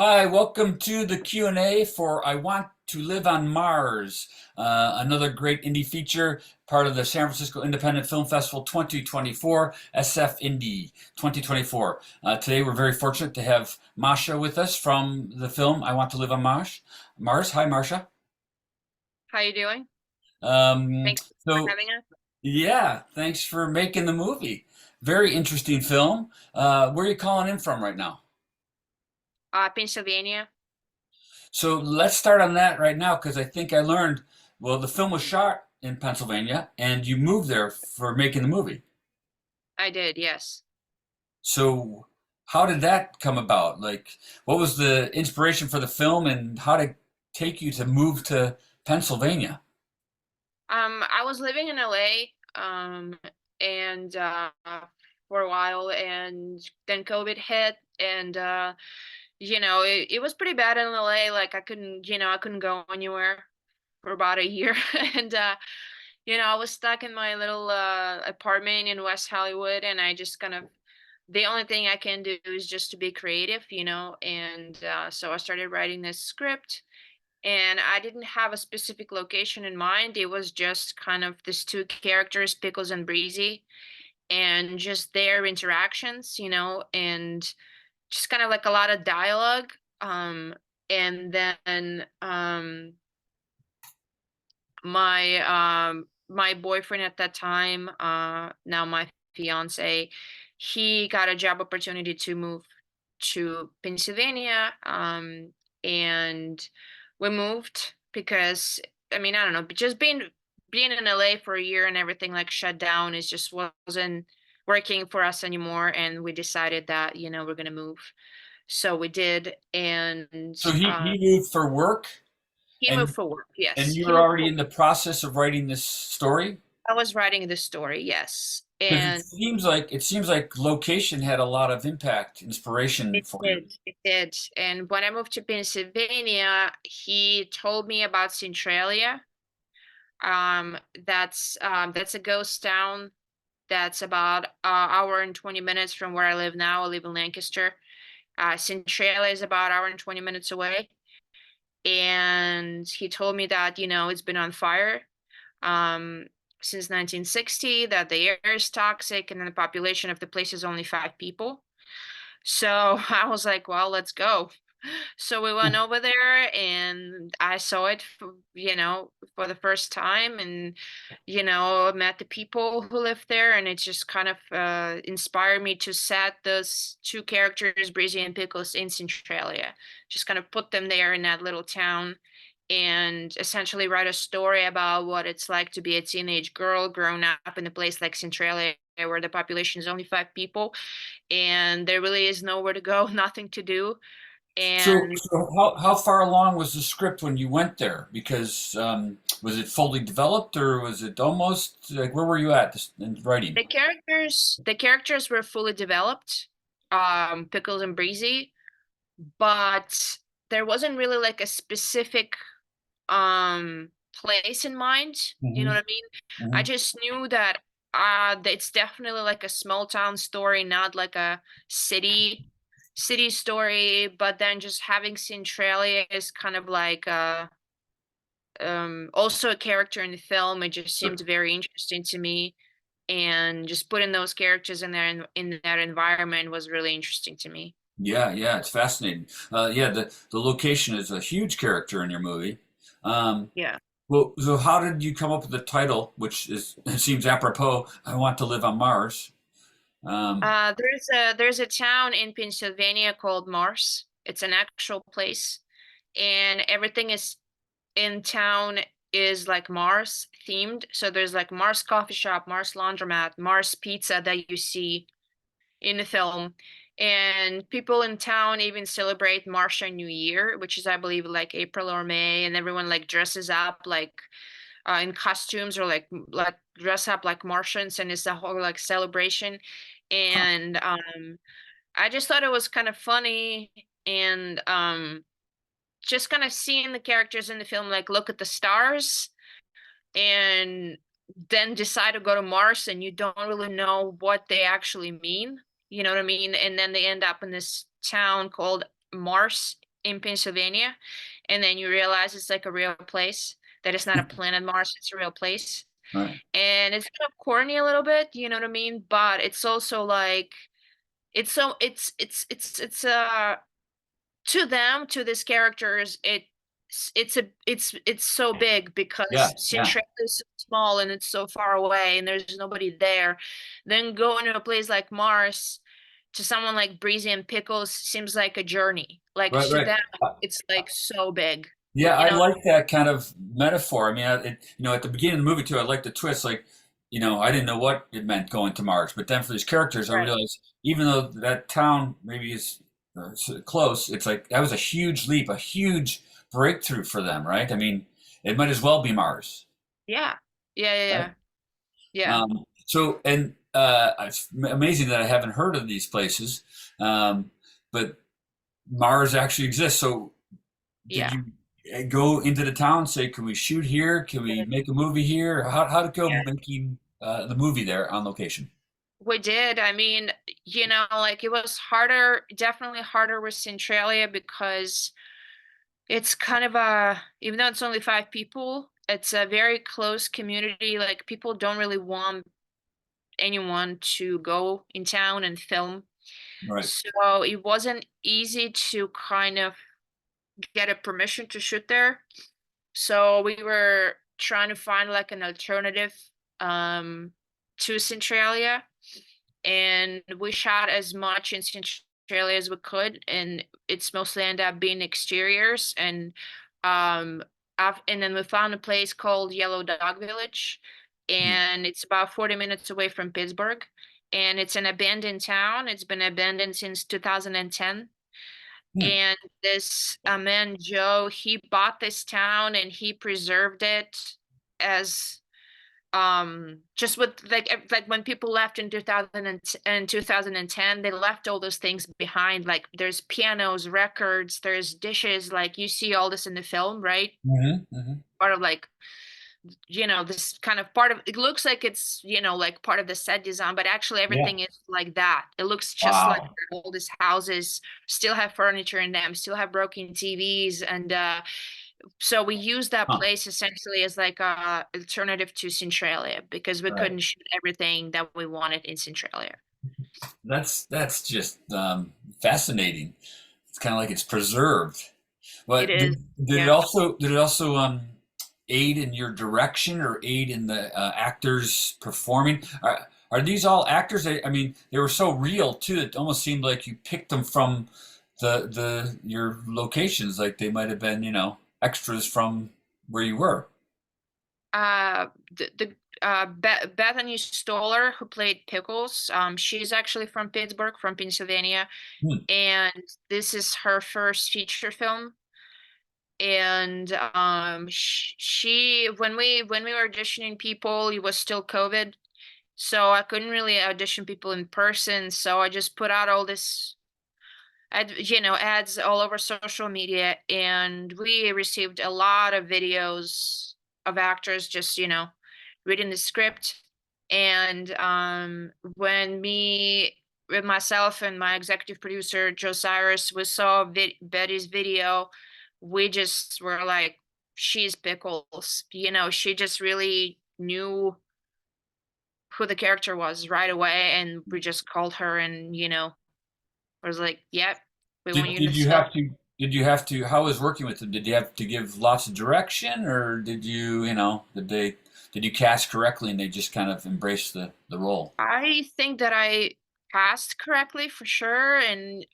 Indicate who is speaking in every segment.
Speaker 1: Hi, welcome to the Q&A for I Want to Live on Mars, another great indie feature, part of the San Francisco Independent Film Festival 2024, SF Indie 2024. Today we're very fortunate to have Masha with us from the film I Want to Live on Mars. Hi, Marsha.
Speaker 2: How you doing?
Speaker 1: Um,
Speaker 2: Thanks for
Speaker 1: so,
Speaker 2: having us.
Speaker 1: yeah, thanks for making the movie. Very interesting film. Where are you calling in from right now?
Speaker 2: Pennsylvania.
Speaker 1: So let's start on that right now because I think I learned, well, the film was shot in Pennsylvania and you moved there for making the movie.
Speaker 2: I did, yes.
Speaker 1: So how did that come about? Like, what was the inspiration for the film and how did it take you to move to Pennsylvania?
Speaker 2: I was living in LA, and for a while, and then COVID hit, and it was pretty bad in LA. Like I couldn't go anywhere for about a year, and I was stuck in my little apartment in West Hollywood, and I just kind of the only thing I can do is just to be creative, and so I started writing this script, and I didn't have a specific location in mind. It was just kind of these two characters, Pickles and Breezy, and just their interactions, and just kind of like a lot of dialogue. And then my boyfriend at that time, now my fiance, he got a job opportunity to move to Pennsylvania, and we moved because I mean I don't know, but just being in LA for a year and everything like shut down is just wasn't working for us anymore, and we decided that we're gonna move, so we did, and
Speaker 1: So he moved for work
Speaker 2: he moved
Speaker 1: and
Speaker 2: for work.
Speaker 1: and
Speaker 2: Yes,
Speaker 1: you
Speaker 2: he
Speaker 1: were
Speaker 2: moved
Speaker 1: already
Speaker 2: for
Speaker 1: in the process of writing this story?
Speaker 2: I was writing the story, yes.
Speaker 1: Because
Speaker 2: And
Speaker 1: it seems like location had a lot of impact, inspiration
Speaker 2: it
Speaker 1: for you.
Speaker 2: did, it did. And when I moved to Pennsylvania, he told me about Centralia. That's a ghost town that's about an hour and 20 minutes from where I live now. I live in Lancaster. Centralia is about an hour and 20 minutes away. And he told me that, it's been on fire um, since 1960, that the air is toxic, and then the population of the place is only 5 people. So I was like, well, let's go. So we went over there and I saw it, for the first time, and, met the people who live there. And it just kind of inspired me to set those two characters, Breezy and Pickles, in Centralia. Just kind of put them there in that little town and essentially write a story about what it's like to be a teenage girl growing up in a place like Centralia where the population is only 5 people and there really is nowhere to go, nothing to do.
Speaker 1: So,
Speaker 2: And
Speaker 1: so how far along was the script when you went there? Because was it fully developed or was it almost like where were you at in writing?
Speaker 2: the characters were fully developed, Pickles and Breezy, but there wasn't really like a specific place in mind. You know
Speaker 1: Hmm.
Speaker 2: what I mean? I
Speaker 1: Hmm.
Speaker 2: just knew that it's definitely like a small town story, not like a city story, but then just having Centralia is kind of like also a character in the film. It just seemed very interesting to me, and just putting those characters in there in that environment was really interesting to me.
Speaker 1: Yeah, yeah, it's fascinating. Yeah, the location is a huge character in your movie. Um,
Speaker 2: Yeah.
Speaker 1: well, so how did you come up with the title, which is it seems apropos? I want to live on Mars. Um,
Speaker 2: There's a town in Pennsylvania called Mars. It's an actual place, and everything is in town is like Mars themed. So there's like Mars coffee shop, Mars laundromat, Mars pizza that you see in the film. And people in town even celebrate Martian New Year, which is, I believe, like April or May, and everyone like dresses up like in costumes or like dress up like Martians, and it's a whole like celebration. And I just thought it was kind of funny, and just kind of seeing the characters in the film like look at the stars and then decide to go to Mars, and you don't really know what they actually mean. You know what I mean? And then they end up in this town called Mars, in Pennsylvania, and then you realize it's like a real place, that it's not a planet Mars, it's a real place.
Speaker 1: Right.
Speaker 2: And it's kind of corny a little bit, you know what I mean? But it's also like it's to them, to these characters, it's so big
Speaker 1: Yeah.
Speaker 2: because
Speaker 1: Yeah.
Speaker 2: Centralia is so small and it's so far away and there's nobody there. Then going to a place like Mars to someone like Breezy and Pickles seems like a journey. Like
Speaker 1: Right.
Speaker 2: to
Speaker 1: Right.
Speaker 2: them, it's like so big.
Speaker 1: Yeah,
Speaker 2: You
Speaker 1: I
Speaker 2: know?
Speaker 1: like that kind of metaphor. I mean, at the beginning of the movie too, I like the twist. Like, I didn't know what it meant going to Mars, but then for these characters, I
Speaker 2: Right.
Speaker 1: realized even though that town maybe is close, it's like that was a huge leap, a huge breakthrough for them, right? I mean, it might as well be Mars,
Speaker 2: Yeah. Yeah, yeah,
Speaker 1: right?
Speaker 2: yeah. Yeah.
Speaker 1: And it's amazing that I haven't heard of these places, but Mars actually exists. So did
Speaker 2: Yeah.
Speaker 1: you go into the town and say, "Can we shoot here? Can we make a movie here?" How did it go
Speaker 2: Yeah.
Speaker 1: making the movie there on location?
Speaker 2: We did. I mean, like it was harder, definitely harder with Centralia because it's kind of even though it's only 5 people, it's a very close community. Like people don't really want anyone to go in town and film.
Speaker 1: Right.
Speaker 2: So it wasn't easy to kind of get a permission to shoot there. So we were trying to find like an alternative um to Centralia, and we shot as much in Centralia as we could, and it's mostly ended up being exteriors. Um and then we found a place called Yellow Dog Village,
Speaker 1: Hmm.
Speaker 2: and it's about 40 minutes away from Pittsburgh, and it's an abandoned town. It's been abandoned since 2010.
Speaker 1: Hmm.
Speaker 2: And this man Joe, he bought this town and he preserved it as just with like when people left in 2010, they left all those things behind. Like there's pianos, records, there's dishes, like you see all this in the film, right?
Speaker 1: Hmm. Hmm.
Speaker 2: Part of like, this kind of part of it looks like it's, like part of the set design, but actually
Speaker 1: Yeah.
Speaker 2: everything is like that. It looks just like
Speaker 1: Wow.
Speaker 2: all these houses still have furniture in them, still have broken TVs. And so we used that
Speaker 1: Huh.
Speaker 2: place essentially as like a alternative to Centralia because we
Speaker 1: Right.
Speaker 2: couldn't shoot everything that we wanted in Centralia.
Speaker 1: That's just fascinating. It's kind of like it's preserved.
Speaker 2: It
Speaker 1: But
Speaker 2: is,
Speaker 1: did
Speaker 2: yeah.
Speaker 1: it also aid in your direction or aid in the actors performing? Are these all actors? I mean, they were so real too. It almost seemed like you picked them from the your locations, like they might have been, extras from where you were.
Speaker 2: Bethany Stoller, who played Pickles, she's actually from Pittsburgh, from Pennsylvania,
Speaker 1: Hmm.
Speaker 2: and this is her first feature film. And she when we were auditioning people, it was still COVID, so I couldn't really audition people in person. So I just put out all this ads all over social media, and we received a lot of videos of actors just reading the script. And when me with myself and my executive producer Joe Cyrus, we saw Betty's video, we just were like, she's Pickles. She just really knew who the character was right away, and we just called her and was like, yep, we want
Speaker 1: Did
Speaker 2: you in
Speaker 1: did
Speaker 2: this
Speaker 1: you
Speaker 2: film.
Speaker 1: have to? Did you have to? How was working with them? Did you have to give lots of direction, or did did you cast correctly and they just kind of embrace the role?
Speaker 2: I think that I cast correctly for sure. And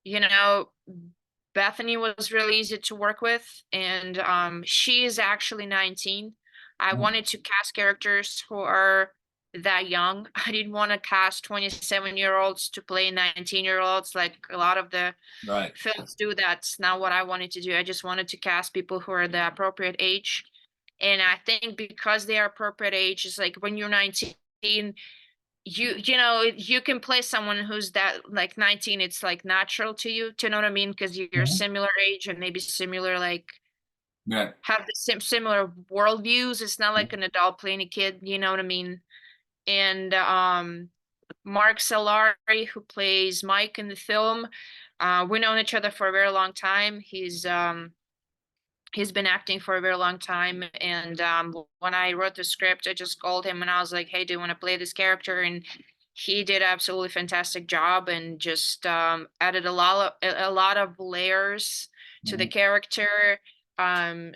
Speaker 2: you know, Bethany was really easy to work with, and she is actually 19. I
Speaker 1: Hmm.
Speaker 2: wanted to cast characters who are that young. I didn't want to cast 27-year-olds to play 19-year-olds like a lot of the
Speaker 1: Right.
Speaker 2: films do. That's not what I wanted to do. I just wanted to cast people who are the appropriate age. And I think because they are appropriate age, is like when you're 19, you can play someone who's that like 19. It's like natural to you, to know what I mean, because you're
Speaker 1: Mhm.
Speaker 2: similar age and maybe similar, like
Speaker 1: Right.
Speaker 2: have the similar worldviews. It's not like an adult playing a kid, you know what I mean? And Mark Solari, who plays Mike in the film, We known each other for a very long time. He's been acting for a very long time, and when I wrote the script, I just called him and I was like, "Hey, do you want to play this character?" And he did absolutely fantastic job and just added a lot of layers to the
Speaker 1: Mhm.
Speaker 2: character.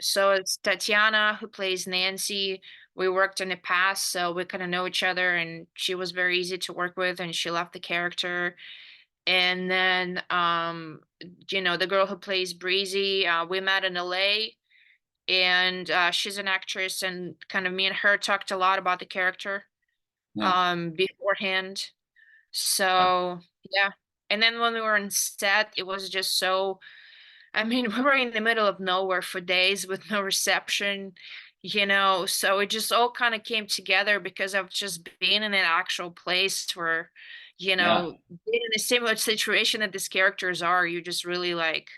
Speaker 2: So it's Tatiana who plays Nancy. We worked in the past, so we kind of know each other, and she was very easy to work with, and she loved the character. And then the girl who plays Breezy, we met in LA, and she's an actress, and kind of me and her talked a lot about the character
Speaker 1: Yeah.
Speaker 2: beforehand.
Speaker 1: Yeah.
Speaker 2: So yeah. And then when we were on set, it was just so, I mean, we were in the middle of nowhere for days with no reception, so it just all kind of came together because of just being in an actual place where,
Speaker 1: Yeah.
Speaker 2: being in a similar situation that these characters are, you just really like,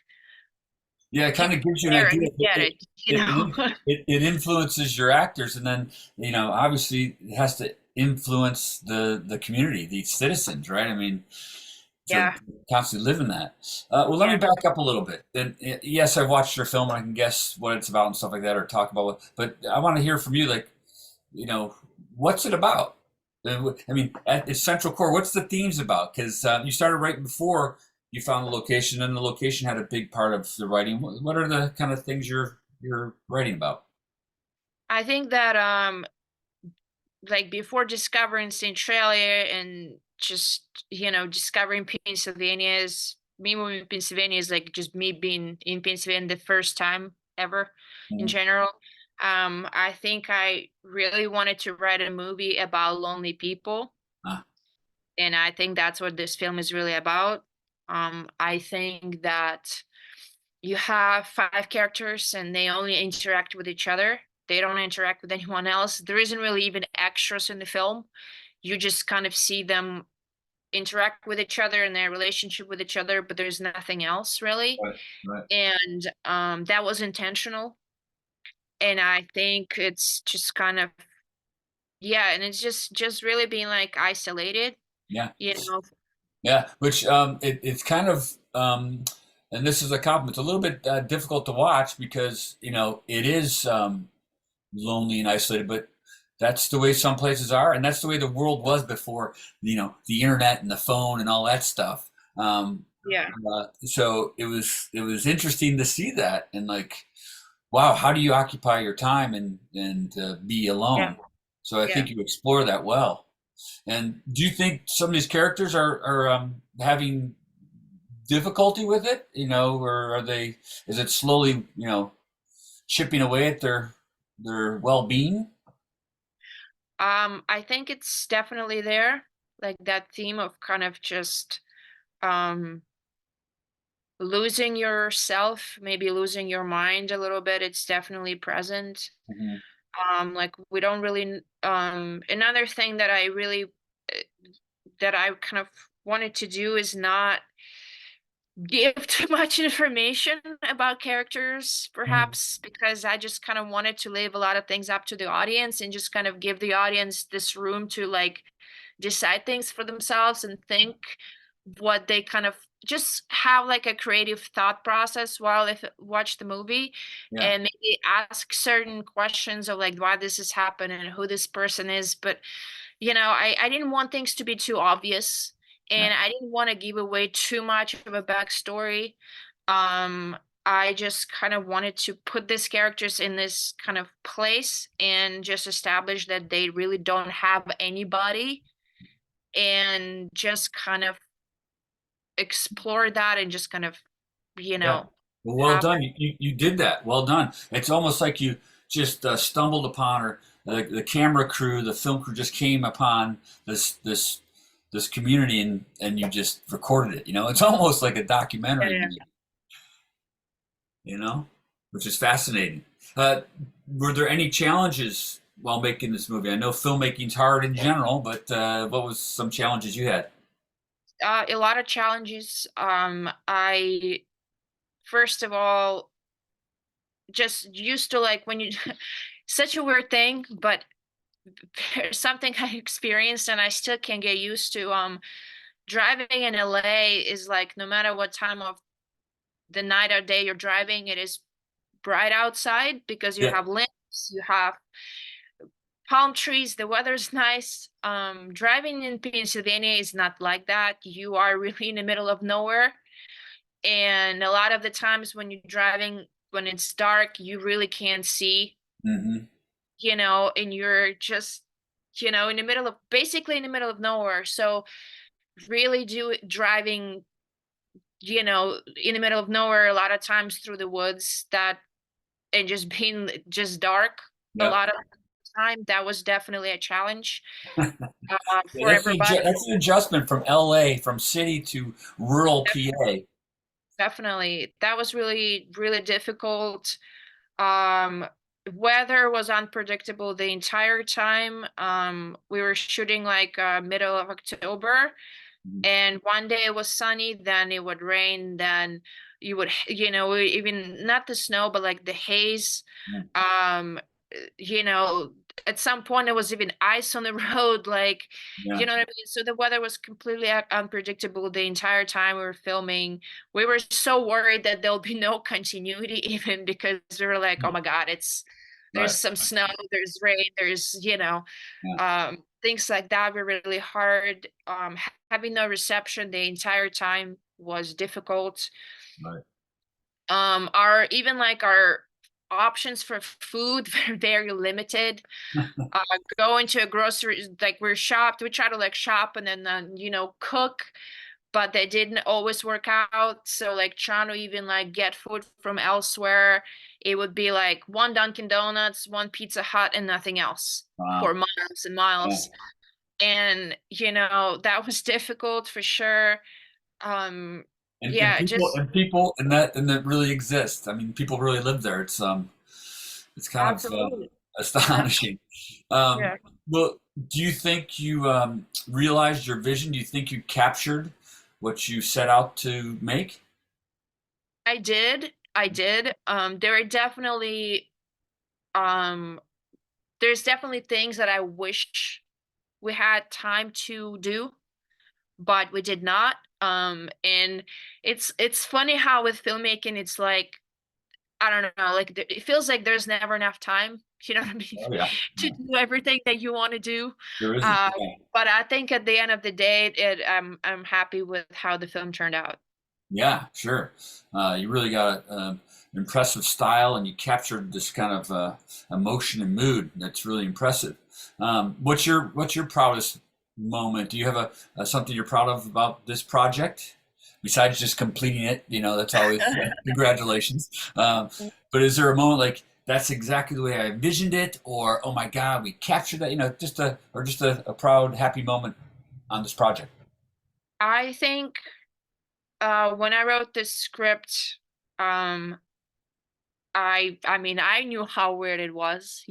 Speaker 1: Yeah, it
Speaker 2: you
Speaker 1: kind of gives you an
Speaker 2: there and
Speaker 1: idea.
Speaker 2: you get it,
Speaker 1: It, it influences your actors, and then obviously it has to influence the community, the citizens, right? I mean, to
Speaker 2: Yeah,
Speaker 1: constantly live in that. Well, let me
Speaker 2: yeah.
Speaker 1: back up a little bit. And yes, I've watched your film, and I can guess what it's about and stuff like that, or talk about what. But I want to hear from you, like, what's it about? I mean, at its central core, what's the themes about? Because you started right before you found the location, and the location had a big part of the writing. What are the kind of things you're writing about?
Speaker 2: I think that like before discovering Centralia and just discovering Pennsylvania, is me moving to Pennsylvania is like just me being in Pennsylvania the first time ever in
Speaker 1: Mhm.
Speaker 2: general. I think I really wanted to write a movie about lonely people,
Speaker 1: Ah,
Speaker 2: and I think that's what this film is really about. I think that you have five characters and they only interact with each other. They don't interact with anyone else. There isn't really even extras in the film. You just kind of see them interact with each other and their relationship with each other, but there's nothing else really.
Speaker 1: right, right.
Speaker 2: And that was intentional. And I think it's just kind of, yeah, and it's just really being like isolated,
Speaker 1: Yeah.
Speaker 2: you know.
Speaker 1: Yeah, which it's kind of and this is a compliment. It's a little bit difficult to watch because it is lonely and isolated, but that's the way some places are, and that's the way the world was before the internet and the phone and all that stuff.
Speaker 2: Yeah.
Speaker 1: So it was interesting to see that and like, wow, how do you occupy your time and be
Speaker 2: Yeah.
Speaker 1: alone? So I
Speaker 2: Yeah.
Speaker 1: think you explore that well. And do you think some of these characters are having difficulty with it? Or are they? Is it slowly, chipping away at their well-being?
Speaker 2: I think it's definitely there, like that theme of kind of just um losing yourself, maybe losing your mind a little bit. It's definitely present.
Speaker 1: Mhm.
Speaker 2: Like we don't really another thing that I really uh, that I kind of wanted to do is not give too much information about characters,
Speaker 1: Mhm.
Speaker 2: perhaps because I just kind of wanted to leave a lot of things up to the audience and just kind of give the audience this room to like decide things for themselves and think what they kind of just have like a creative thought process while they watch the movie,
Speaker 1: Yeah.
Speaker 2: and maybe ask certain questions of like why this has happened and who this person is. But I didn't want things to be too obvious,
Speaker 1: Yeah.
Speaker 2: and I didn't want to give away too much of a backstory. Um, I just kind of wanted to put these characters in this kind of place and just establish that they really don't have anybody, and just kind of explore that and just kind of, you
Speaker 1: Yeah.
Speaker 2: know,
Speaker 1: Well, well
Speaker 2: have
Speaker 1: done. You did that. Well done. It's almost like you just stumbled upon, or the camera crew, the film crew just came upon this community, and you just recorded it. It's almost like a documentary,
Speaker 2: yeah.
Speaker 1: maybe, you know, which is fascinating. Uh, were there any challenges while making this movie? I know filmmaking's hard in general, but what was some challenges you had?
Speaker 2: A lot of challenges. I first of all just used to like when you such a weird thing, but something I experienced and I still can get used to. driving in LA is like no matter what time of the night or day you're driving, it is bright outside because you
Speaker 1: Yeah.
Speaker 2: have lamps, you have palm trees, the weather's nice. Driving in Pennsylvania is not like that. You are really in the middle of nowhere. And a lot of the times when you're driving, when it's dark, you really can't see,
Speaker 1: Hmm.
Speaker 2: and you're just, in the middle of basically in the middle of nowhere. So really do driving, in the middle of nowhere, a lot of times through the woods and just being just dark a
Speaker 1: Yep.
Speaker 2: lot of time, that was definitely a challenge
Speaker 1: Yeah,
Speaker 2: for everybody.
Speaker 1: that's an adjustment from LA, from city to rural PA.
Speaker 2: Definitely. That was really, really difficult. Um, Weather was unpredictable the entire time. We were shooting like middle of October,
Speaker 1: Mhm.
Speaker 2: and one day it was sunny, then it would rain, then even not the snow, but like the haze.
Speaker 1: Yeah.
Speaker 2: Um, you know, at some point there was even ice on the road, like,
Speaker 1: Yeah.
Speaker 2: what I mean? So the weather was completely unpredictable the entire time we were filming. We were so worried that there'll be no continuity even because we were like, oh my God, there's
Speaker 1: Right.
Speaker 2: some snow, there's rain, there's,
Speaker 1: Yeah.
Speaker 2: things like that were really hard. Having no reception the entire time was difficult.
Speaker 1: Right.
Speaker 2: Our even like our options for food were very limited. uh Going to a grocery, like we try to like shop and then cook, but they didn't always work out. So like trying to even like get food from elsewhere, it would be like one Dunkin' Donuts, one Pizza Hut, and nothing else
Speaker 1: Wow.
Speaker 2: for miles and
Speaker 1: Yeah.
Speaker 2: miles. And that was difficult for sure. um
Speaker 1: And
Speaker 2: yeah,
Speaker 1: people
Speaker 2: just
Speaker 1: and people and that really exists. I mean, people really live there. It's kind of
Speaker 2: absolutely.
Speaker 1: astonishing. Um,
Speaker 2: Yeah,
Speaker 1: well, do you think you realized your vision? Do you think you captured what you set out to make?
Speaker 2: I did. There are definitely um there's definitely things that I wish we had time to do, but we did not. And it's funny how with filmmaking it's like, I don't know, like it feels like there's never enough time, you know what I mean,
Speaker 1: Oh yeah,
Speaker 2: to
Speaker 1: yeah.
Speaker 2: do everything that you want to do.
Speaker 1: There isn't.
Speaker 2: Uh,
Speaker 1: Yeah.
Speaker 2: but I think at the end of the day, I'm happy with how the film turned out.
Speaker 1: Yeah, sure. You really got impressive style, and you captured this kind of emotion and mood. That's really impressive. What's your proudest moment? Do you have a something you're proud of about this project besides just completing it? You know, that's always congratulations. But is there a moment like that's exactly the way I envisioned it, or oh my God, we captured that? You know, just a proud, happy moment on this project.
Speaker 2: I think when I wrote this script, um, I mean, I knew how weird it was,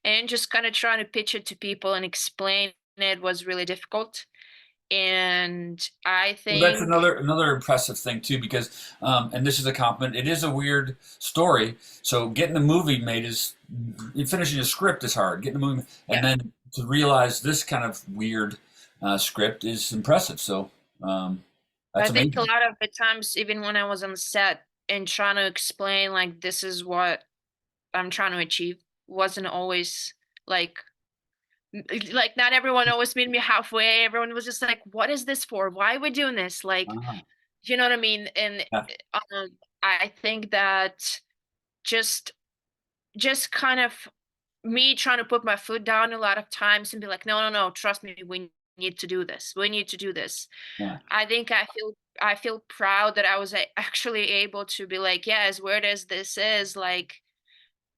Speaker 2: and just kind of trying to pitch it to people and explain it was really difficult. And I
Speaker 1: Well, that's
Speaker 2: think,
Speaker 1: another impressive thing too, because and this is a compliment. It is a weird story, so getting a movie made is finishing a script is hard. Getting a movie,
Speaker 2: yeah,
Speaker 1: and then to realize this kind of weird script is impressive. So that's
Speaker 2: I think a
Speaker 1: amazing.
Speaker 2: lot of the times, even when I was on set and trying to explain, like, this is what I'm trying to achieve, wasn't always like, like not everyone always meet me halfway. Everyone was just like, what is this for? Why are we doing this? Like,
Speaker 1: Ah,
Speaker 2: you know what I mean? And
Speaker 1: yeah,
Speaker 2: I think that just just kind of me trying to put my foot down a lot of times and be like, no, no, no, trust me, we need to do this. We need to do this.
Speaker 1: yeah.
Speaker 2: I think I feel proud that I was actually able to be like, yeah, as weird as this is, like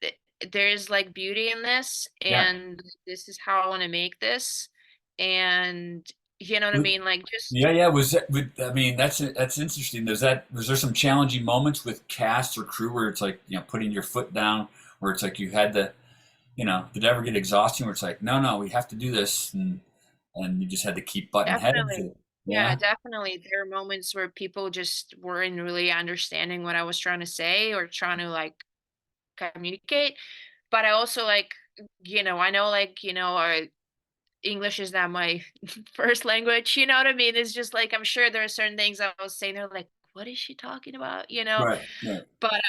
Speaker 2: th- there's like beauty in this,
Speaker 1: Yeah.
Speaker 2: and this is how I want to make this. And you know what I
Speaker 1: Was-
Speaker 2: mean? Like just
Speaker 1: Yeah, yeah. I mean, that's interesting. Was there some challenging moments with cast or crew where it's like putting your foot down, where it's like you had to did it ever get exhausting where it's like, no, no, we have to do this, and you just had to keep butting heads?
Speaker 2: definitely. Yeah,
Speaker 1: Yeah,
Speaker 2: definitely. There are moments where people just weren't really understanding what I was trying to say or trying to like communicate. But I also like, I know like, English is not my first language, you know what I mean? It's just like I'm sure there are certain things I was saying, they're like, "What is she talking about?" You know?
Speaker 1: Right, right.
Speaker 2: But,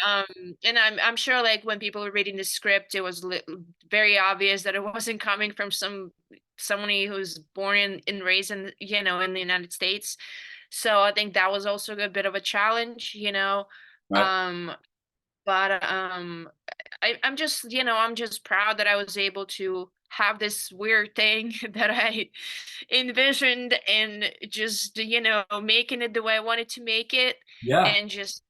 Speaker 2: and I'm sure, like, when people were reading the script, it was very obvious that it wasn't coming from somebody who's born and raised in, in the United States. So I think that was also a bit of a challenge, you know?
Speaker 1: Right.
Speaker 2: Um, but, I'm just, I'm just proud that I was able to have this weird thing that I envisioned and just, making it the way I wanted to make it,
Speaker 1: Yeah.
Speaker 2: and just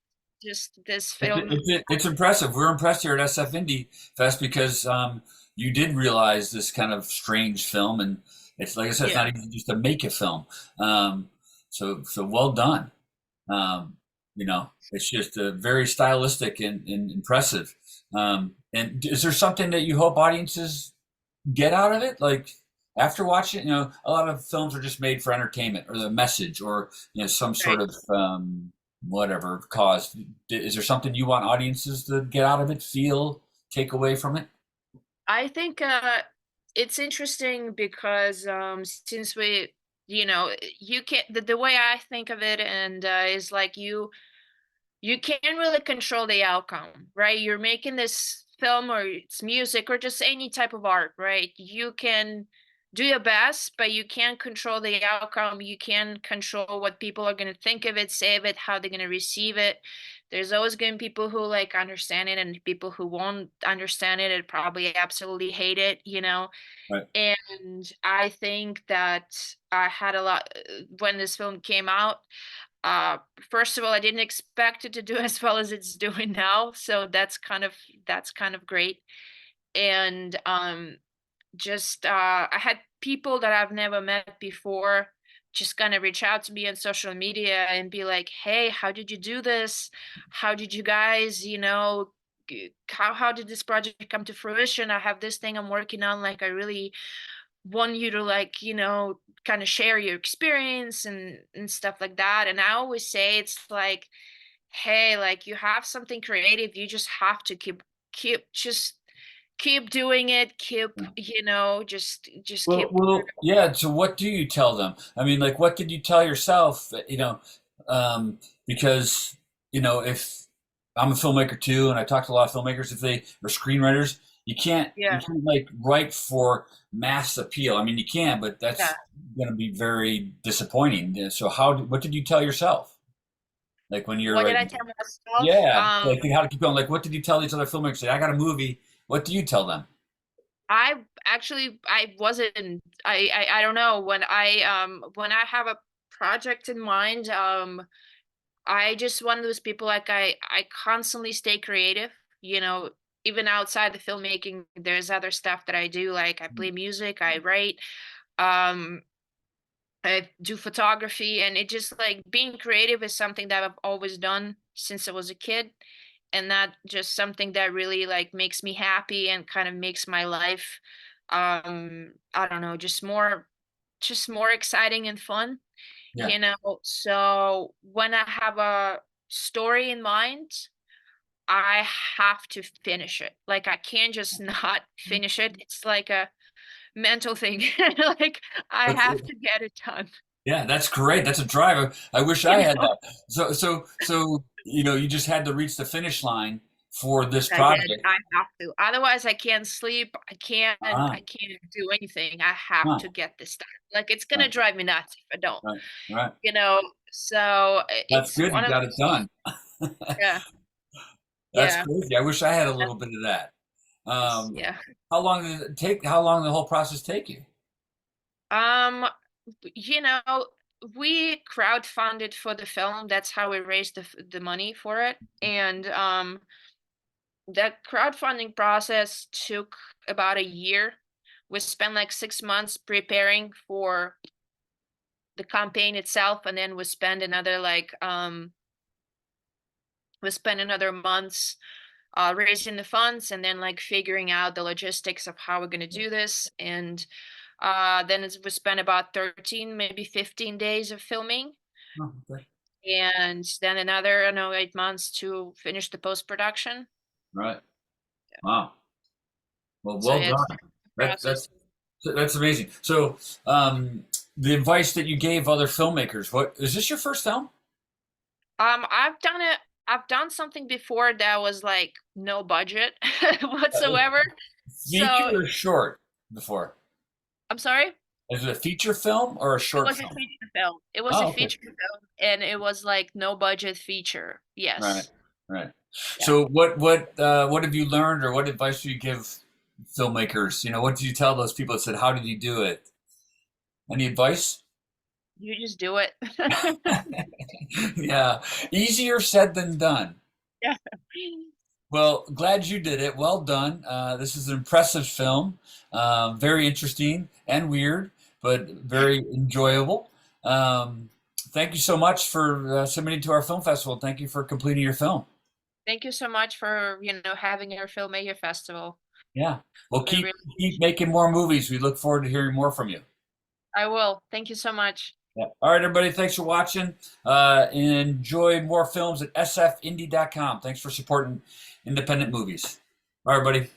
Speaker 2: this film.
Speaker 1: It's impressive. We're impressed here at SF Indie Fest because you did realize this kind of strange film, and it's like I said, it's
Speaker 2: Yeah.
Speaker 1: not easy just to make a film. Um, so well done. It's just very stylistic and impressive. And is there something that you hope audiences get out of it? Like after watching it, a lot of films are just made for entertainment or the message or some sort
Speaker 2: Right.
Speaker 1: of whatever cause. Is there something you want audiences to get out of it, feel, take away from it?
Speaker 2: I think it's interesting because since you can't, the way I think of it, and is like you can't really control the outcome, right? You're making this film or it's music or just any type of art, right? You can do your best, but you can't control the outcome. You can't control what people are going to think of it, say of it, how they're going to receive it. There's always going to be people who like understand it and people who won't understand it and probably absolutely hate it.
Speaker 1: Right.
Speaker 2: And I think that I had a lot when this film came out. uh First of all, I didn't expect it to do as well as it's doing now, so that's kind of great. And just I had people that I've never met before just kind of reach out to me on social media and be like, "Hey, how did you do this? How did you guys, how did this project come to fruition? I have this thing I'm working on, like I really want you to, like, kind of share your experience and stuff like that." And I always say it's like, hey, like, you have something creative, you just have to just keep doing it, just
Speaker 1: Well,
Speaker 2: keep.
Speaker 1: yeah. So, what do you tell them? I mean, like, what did you tell yourself? Because if I'm a filmmaker too, and I talk to a lot of filmmakers, if they are screenwriters, you
Speaker 2: Yeah.
Speaker 1: can't like write for mass appeal. I mean, you can, but
Speaker 2: Yeah.
Speaker 1: that's going to be very disappointing. Yeah, so, what did you tell yourself? Like when you're
Speaker 2: What did
Speaker 1: like,
Speaker 2: I tell myself?
Speaker 1: yeah, like how to keep going? Like, what did you tell these other filmmakers? Say, I got a movie. What do you tell them?
Speaker 2: I wasn't, I don't know, when I have a project in mind, I just one of those people, like, I constantly stay creative, you know, even outside the filmmaking, there's other stuff that I do, like I play music, I write, um, I do photography, and it just like being creative is something that I've always done since I was a kid. And that just something that really like makes me happy and kind of makes my life, I don't know, just more exciting and fun,
Speaker 1: Yeah.
Speaker 2: so when I have a story in mind, I have to finish it. Like I can't just not finish it. It's like a mental thing. Like I
Speaker 1: That's,
Speaker 2: have to get it done.
Speaker 1: yeah, that's great. That's a drive. I wish
Speaker 2: You
Speaker 1: I had
Speaker 2: know,
Speaker 1: that. So you just had to reach the finish line for this
Speaker 2: I did.
Speaker 1: project.
Speaker 2: I have to. Otherwise, I can't sleep. I can't.
Speaker 1: Ah,
Speaker 2: I can't do anything. I have
Speaker 1: ah,
Speaker 2: to get this done. Like it's gonna
Speaker 1: right,
Speaker 2: drive me nuts if I don't.
Speaker 1: right, right.
Speaker 2: You know. So
Speaker 1: That's
Speaker 2: it's
Speaker 1: good. You
Speaker 2: one of
Speaker 1: got it
Speaker 2: those.
Speaker 1: done.
Speaker 2: Yeah.
Speaker 1: That's
Speaker 2: Yeah.
Speaker 1: crazy. I wish I had a little bit of that. Um,
Speaker 2: Yeah.
Speaker 1: how long did it take? How long did the whole process take you?
Speaker 2: Um, you know, we crowdfunded for the film. That's how we raised the money for it. And that crowdfunding process took about a year. We spent like 6 months preparing for the campaign itself, and then we spent another months raising the funds, and then like figuring out the logistics of how we're going to do this. And then we spent about 13, maybe 15 days of filming,
Speaker 1: Oh, okay.
Speaker 2: and then another, I don't know, 8 months to finish the post production.
Speaker 1: Right. Wow. Well,
Speaker 2: So
Speaker 1: well
Speaker 2: yeah, it's
Speaker 1: done.
Speaker 2: a
Speaker 1: That's
Speaker 2: process.
Speaker 1: That's amazing. So, the advice that you gave other filmmakers, what is this your first film?
Speaker 2: I've done it. I've done something before that was like no budget whatsoever.
Speaker 1: Feature
Speaker 2: So
Speaker 1: or short before?
Speaker 2: I'm sorry.
Speaker 1: Is it a feature film or a
Speaker 2: It
Speaker 1: short
Speaker 2: was a
Speaker 1: film?
Speaker 2: feature film. It was a
Speaker 1: Oh, okay.
Speaker 2: feature film, and it was like no budget feature.
Speaker 1: Right,
Speaker 2: Yes.
Speaker 1: right.
Speaker 2: Yeah.
Speaker 1: So what have you learned, or what advice do you give filmmakers? What did you tell those people that said, "How did you do it?" Any advice?
Speaker 2: You just do it.
Speaker 1: Yeah, easier said than done.
Speaker 2: Yeah.
Speaker 1: Well, glad you did it. Well done. This is an impressive film. Very interesting and weird, but very enjoyable. Um, Thank you so much for submitting to our film festival. Thank you for completing your film.
Speaker 2: Thank you so much for, having your filmmaker festival.
Speaker 1: Yeah. Well,
Speaker 2: We
Speaker 1: keep
Speaker 2: really
Speaker 1: keep making more movies. We look forward to hearing more from you.
Speaker 2: I will. Thank you so much.
Speaker 1: Yeah. All right, everybody. Thanks for watching. Enjoy more films at sfindy.com. Thanks for supporting independent movies. All right, everybody.